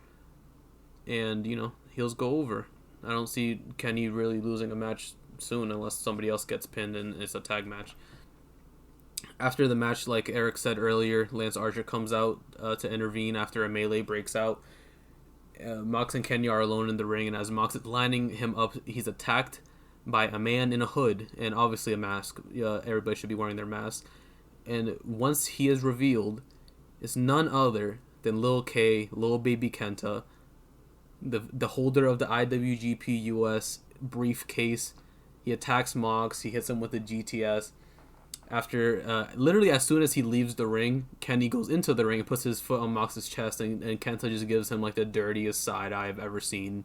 And, heels go over. I don't see Kenny really losing a match soon unless somebody else gets pinned and it's a tag match. After the match, like Eric said earlier, Lance Archer comes out to intervene after a melee breaks out. Mox and Kenny are alone in the ring, and as Mox is lining him up, he's attacked by a man in a hood and obviously a mask. Everybody should be wearing their mask. And once he is revealed, it's none other than Lil K, Lil Baby Kenta, the holder of the IWGP US briefcase. He attacks Mox. He hits him with the GTS. After, literally as soon as he leaves the ring, Kenny goes into the ring and puts his foot on Mox's chest, and Kenta just gives him like the dirtiest side eye I've ever seen.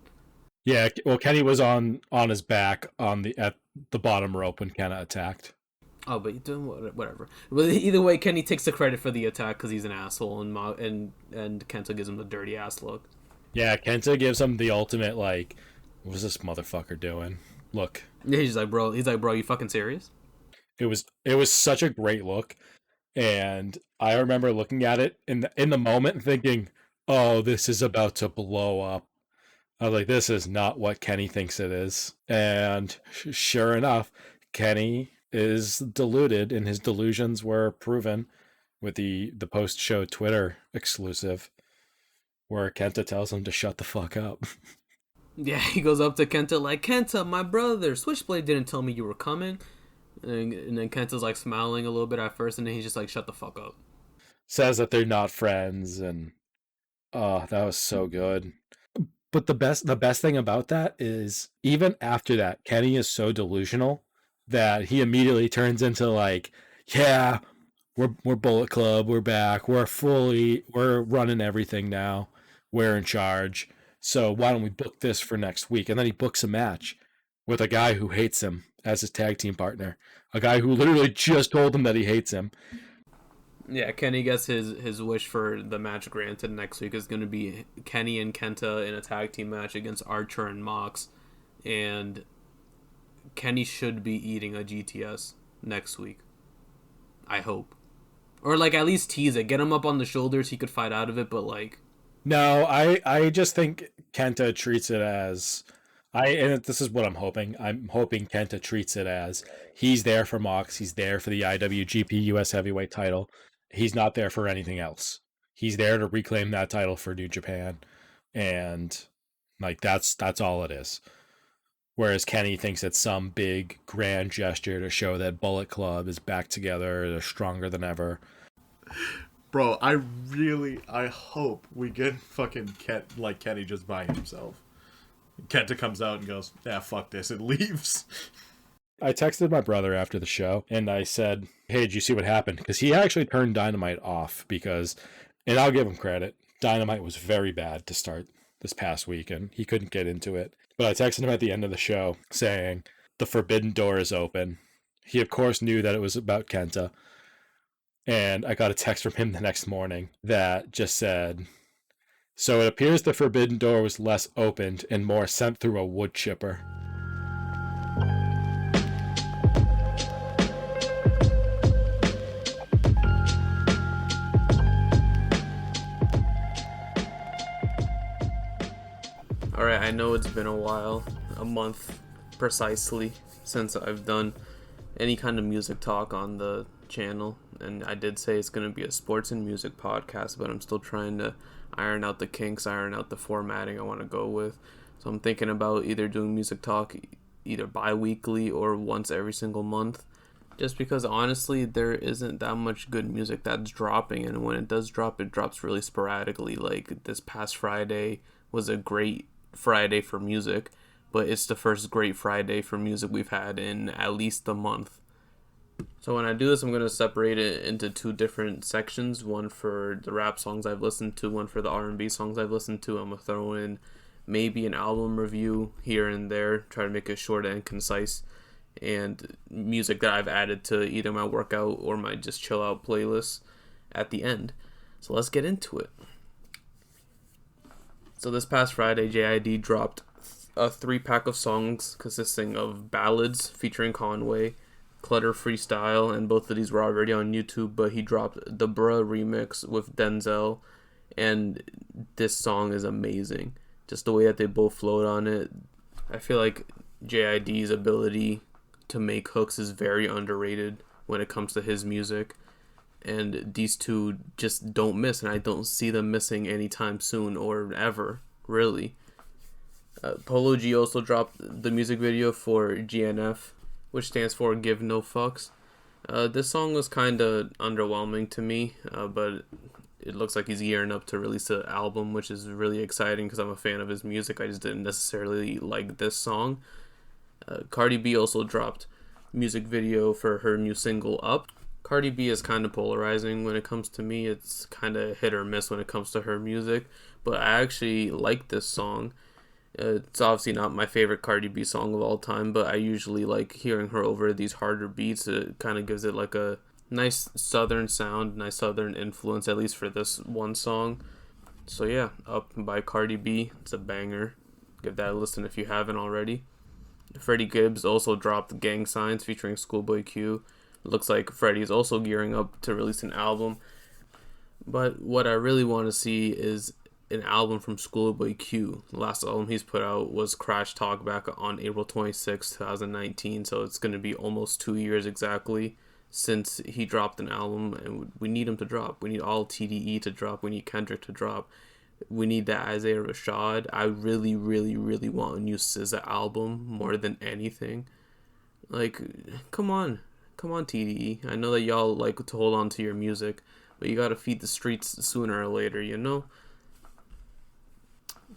Yeah, well, Kenny was on his back at the bottom rope when Kenta attacked. Oh, but whatever. But either way, Kenny takes the credit for the attack because he's an asshole, and Kenta gives him the dirty ass look. Yeah, Kenta gives him the ultimate like, what's this motherfucker doing? Look. Yeah, he's like, bro, you fucking serious? It was such a great look, and I remember looking at it in the moment and thinking, "Oh, this is about to blow up." I was like, "This is not what Kenny thinks it is." And sure enough, Kenny is deluded, and his delusions were proven with the post-show Twitter exclusive, where Kenta tells him to shut the fuck up. Yeah, he goes up to Kenta like, "Kenta, my brother, Switchblade didn't tell me you were coming." And then Kenta's like smiling a little bit at first, and then he's just like, "Shut the fuck up." Says that they're not friends, and that was so good. But the best thing about that is even after that, Kenny is so delusional that he immediately turns into like, "Yeah, we're Bullet Club, we're back, we're running everything now, we're in charge. So why don't we book this for next week?" And then he books a match with a guy who hates him as his tag team partner. A guy who literally just told him that he hates him. Yeah, Kenny gets his wish for the match granted. Next week is going to be Kenny and Kenta in a tag team match against Archer and Mox. And Kenny should be eating a GTS next week. I hope. Or like at least tease it. Get him up on the shoulders. He could fight out of it, but like... No, I just think Kenta treats it as... and this is what I'm hoping. I'm hoping Kenta treats it as he's there for Mox. He's there for the IWGP US Heavyweight title. He's not there for anything else. He's there to reclaim that title for New Japan. And like that's all it is. Whereas Kenny thinks it's some big grand gesture to show that Bullet Club is back together. They're stronger than ever. Bro, I hope we get fucking Kenny just by himself. Kenta comes out and goes, "Yeah, fuck this," and leaves. I texted my brother after the show, and I said, "Hey, did you see what happened?" Because he actually turned Dynamite off because, and I'll give him credit, Dynamite was very bad to start this past week, and he couldn't get into it. But I texted him at the end of the show saying, "The forbidden door is open." He, of course, knew that it was about Kenta. And I got a text from him the next morning that just said... "So it appears the forbidden door was less opened and more sent through a wood chipper." Alright, I know it's been a while, a month precisely, since I've done any kind of music talk on the channel, and I did say it's going to be a sports and music podcast, but I'm still trying to iron out the kinks, iron out the formatting I want to go with. So I'm thinking about either doing music talk either bi-weekly or once every single month, just because honestly there isn't that much good music that's dropping, and when it does drop, it drops really sporadically. Like this past Friday was a great Friday for music, but it's the first great Friday for music we've had in at least a month. So when I do this, I'm going to separate it into two different sections, one for the rap songs I've listened to, one for the R&B songs I've listened to. I'm going to throw in maybe an album review here and there, try to make it short and concise, and music that I've added to either my workout or my just chill out playlist at the end. So let's get into it. So this past Friday, JID dropped a 3-pack of songs consisting of ballads featuring Conway, Clutter Freestyle, and both of these were already on YouTube, but he dropped the Bruh remix with Denzel, and this song is amazing. Just the way that they both flowed on it. I feel like JID's ability to make hooks is very underrated when it comes to his music, and these two just don't miss, and I don't see them missing anytime soon or ever, really. Polo G also dropped the music video for GNF, which stands for Give No Fucks. This song was kind of underwhelming to me, but it looks like he's gearing up to release an album, which is really exciting because I'm a fan of his music. I just didn't necessarily like this song. Cardi B also dropped music video for her new single, Up. Cardi B is kind of polarizing when it comes to me. It's kind of hit or miss when it comes to her music, but I actually like this song. It's obviously not my favorite Cardi B song of all time, but I usually like hearing her over these harder beats. It kind of gives it like a nice southern sound, nice southern influence, at least for this one song. So yeah, Up by Cardi B. It's a banger. Give that a listen if you haven't already. Freddie Gibbs also dropped Gang Signs featuring Schoolboy Q. Looks like Freddie is also gearing up to release an album. But what I really want to see is an album from Schoolboy Q. The last album he's put out was Crash Talk back on April 26, 2019. So it's going to be almost 2 years exactly since he dropped an album. And we need him to drop. We need all TDE to drop. We need Kendrick to drop. We need that Isaiah Rashad. I really, really, really want a new SZA album more than anything. Like, come on. Come on, TDE. I know that y'all like to hold on to your music, but you gotta feed the streets sooner or later, you know?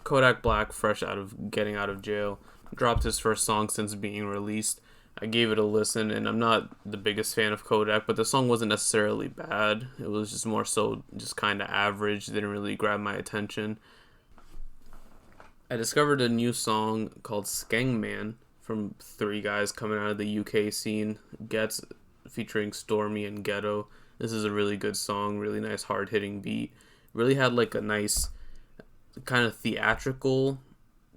Kodak Black, fresh out of getting out of jail, dropped his first song since being released. I gave it a listen, and I'm not the biggest fan of Kodak, but the song wasn't necessarily bad. It was just more so just kind of average. Didn't really grab my attention. I discovered a new song called Skangman from 3 guys coming out of the UK scene. Gets featuring Stormy and Ghetto. This is a really good song, really nice hard-hitting beat. Really had like a nice kind of theatrical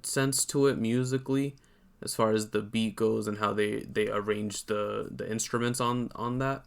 sense to it musically, as far as the beat goes and how they arrange the instruments on that.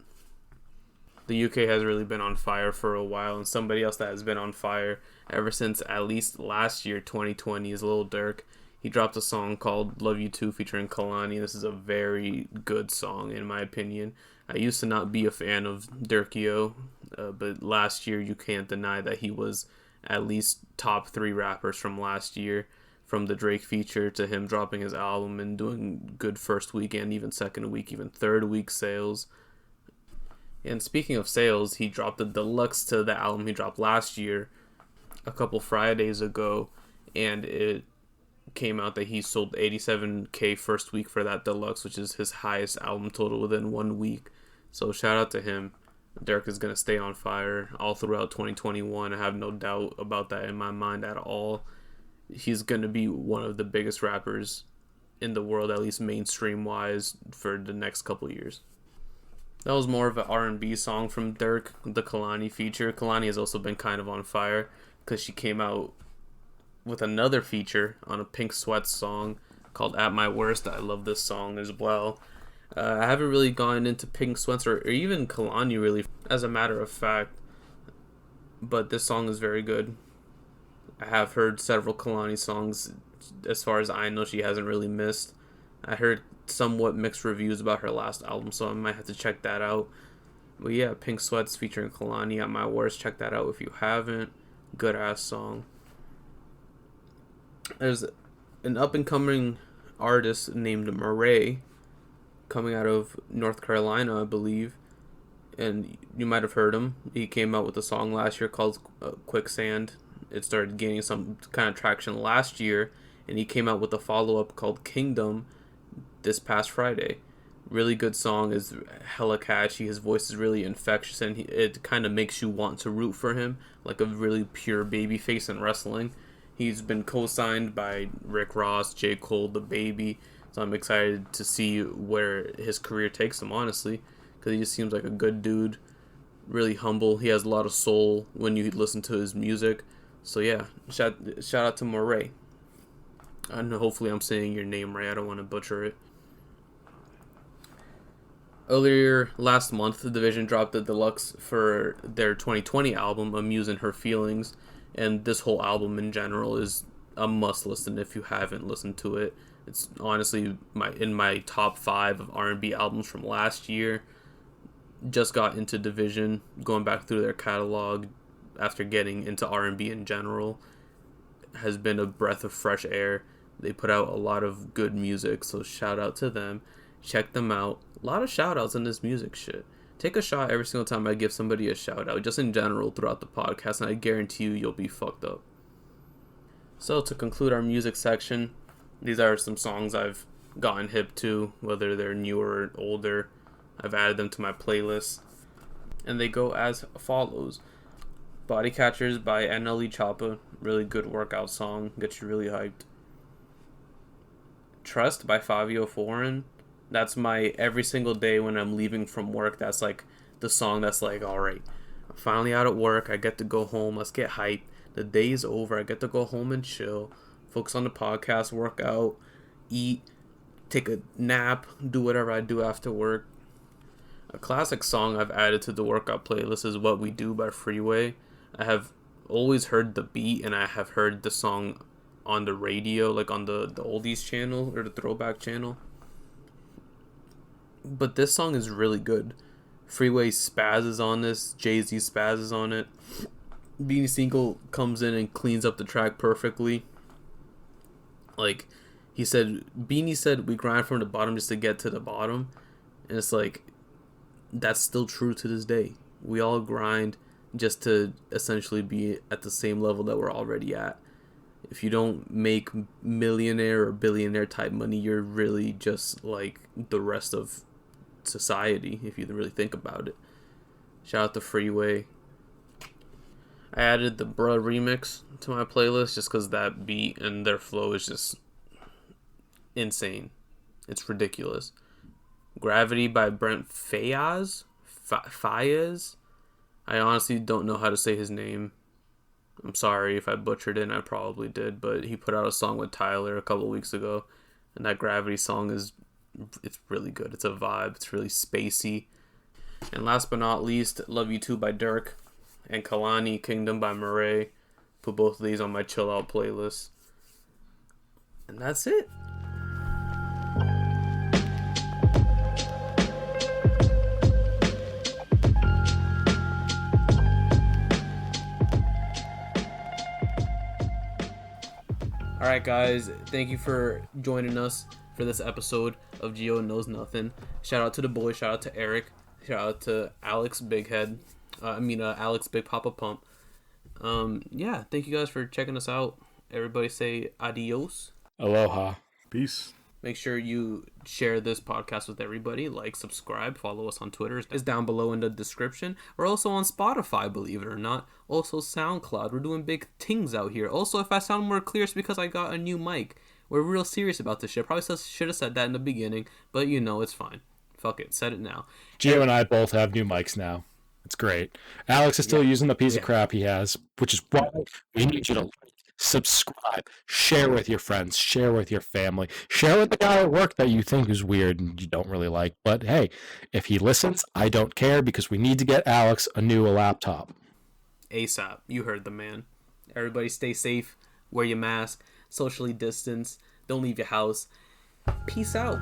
The UK has really been on fire for a while, and somebody else that has been on fire ever since at least last year, 2020, is Lil Durk. He dropped a song called Love You Too featuring Kalani. This is a very good song in my opinion. I used to not be a fan of Durkio, but last year you can't deny that he was at least top 3 rappers from last year, from the Drake feature to him dropping his album and doing good first week and even second week, even third week sales. And speaking of sales, he dropped the deluxe to the album he dropped last year a couple Fridays ago, and it came out that he sold 87K first week for that deluxe, which is his highest album total within 1 week. So shout out to him. Durk is going to stay on fire all throughout 2021. I have no doubt about that in my mind at all. He's going to be one of the biggest rappers in the world, at least mainstream wise, for the next couple years. That was more of an R&B song from Durk, the Kalani feature. Kalani has also been kind of on fire because she came out with another feature on a Pink Sweats song called At My Worst. I love this song as well. I haven't really gone into Pink Sweats or even Kalani really, as a matter of fact, but this song is very good. I have heard several Kalani songs As far as I know, she hasn't really missed. I heard somewhat mixed reviews about her last album, so I might have to check that out. But yeah, Pink Sweats featuring Kalani at My Worst. Check that out if you haven't. Good ass song. There's an up and coming artist named Murray coming out of North Carolina, I believe. And you might have heard him. He came out with a song last year called Quicksand. It started gaining some kind of traction last year. And he came out with a follow-up called Kingdom this past Friday. Really good song, is hella catchy. His voice is really infectious, and it kind of makes you want to root for him, like a really pure baby face in wrestling. He's been co-signed by Rick Ross, J. Cole, The Baby, so I'm excited to see where his career takes him, honestly, because he just seems like a good dude, really humble. He has a lot of soul when you listen to his music. So yeah, shout out to Murray. And hopefully I'm saying your name right. I don't want to butcher it. Earlier last month, The Division dropped the deluxe for their 2020 album, A Muse and Her Feelings, and this whole album in general is a must listen if you haven't listened to it. It's honestly in my top 5 of R&B albums from last year. Just got into Division, going back through their catalog after getting into R&B in general has been a breath of fresh air. They put out a lot of good music, so shout out to them. Check them out. A lot of shout outs in this music shit. Take a shot every single time I give somebody a shout out, just in general throughout the podcast, and I guarantee you'll be fucked up. So to conclude our music section, these are some songs I've gotten hip to, whether they're newer or older. I've added them to my playlist, and they go as follows. Body Catchers by NLE Choppa, really good workout song, gets you really hyped. Trust by Fabio Foreign. That's my every single day when I'm leaving from work. That's like the song that's like, all right, I'm finally out at work. I get to go home. Let's get hyped. The day is over. I get to go home and chill, focus on the podcast, work out, eat, take a nap, do whatever I do after work. A classic song I've added to the workout playlist is What We Do by Freeway. I have always heard the beat, and I have heard the song on the radio, like on the oldies channel or the throwback channel. But this song is really good. Freeway spazzes on this. Jay-Z spazzes on it. Beanie Siegel comes in and cleans up the track perfectly. Like, Beanie said, we grind from the bottom just to get to the bottom. And it's like, that's still true to this day. We all grind just to essentially be at the same level that we're already at. If you don't make millionaire or billionaire type money, you're really just like the rest of society, if you really think about it. Shout out to Freeway. I added the Bruh remix to my playlist just because that beat and their flow is just insane. It's ridiculous. Gravity by Brent Faiyaz. I honestly don't know how to say his name. I'm sorry if I butchered it, and I probably did, but he put out a song with Tyler a couple weeks ago, and that Gravity song it's really good. It's a vibe. It's really spacey. And last but not least, Love You Too by Dirk and Kalani, Kingdom by Murray. Put both of these on my chill out playlist. And that's it. Alright guys, thank you for joining us for this episode of Gio Knows Nothing. Shout out to the boys, shout out to Eric, shout out to Alex Bighead, Alex Big Papa Pump. Yeah, thank you guys for checking us out. Everybody say adios. Aloha. Peace. Make sure you share this podcast with everybody. Like, subscribe, follow us on Twitter. It's down below in the description. We're also on Spotify, believe it or not. Also SoundCloud. We're doing big things out here. Also, if I sound more clear, it's because I got a new mic. We're real serious about this shit. Probably should have said that in the beginning, but it's fine. Fuck it. Said it now. Gio and I both have new mics now. It's great. Alex is still using the piece of crap he has, which is why we need you to subscribe, share with your friends, share with your family, share with the guy at work that you think is weird and you don't really like. But hey, if he listens, I don't care, because we need to get Alex a laptop. ASAP. You heard the man. Everybody stay safe, wear your mask. socially distance, don't leave your house. Peace out.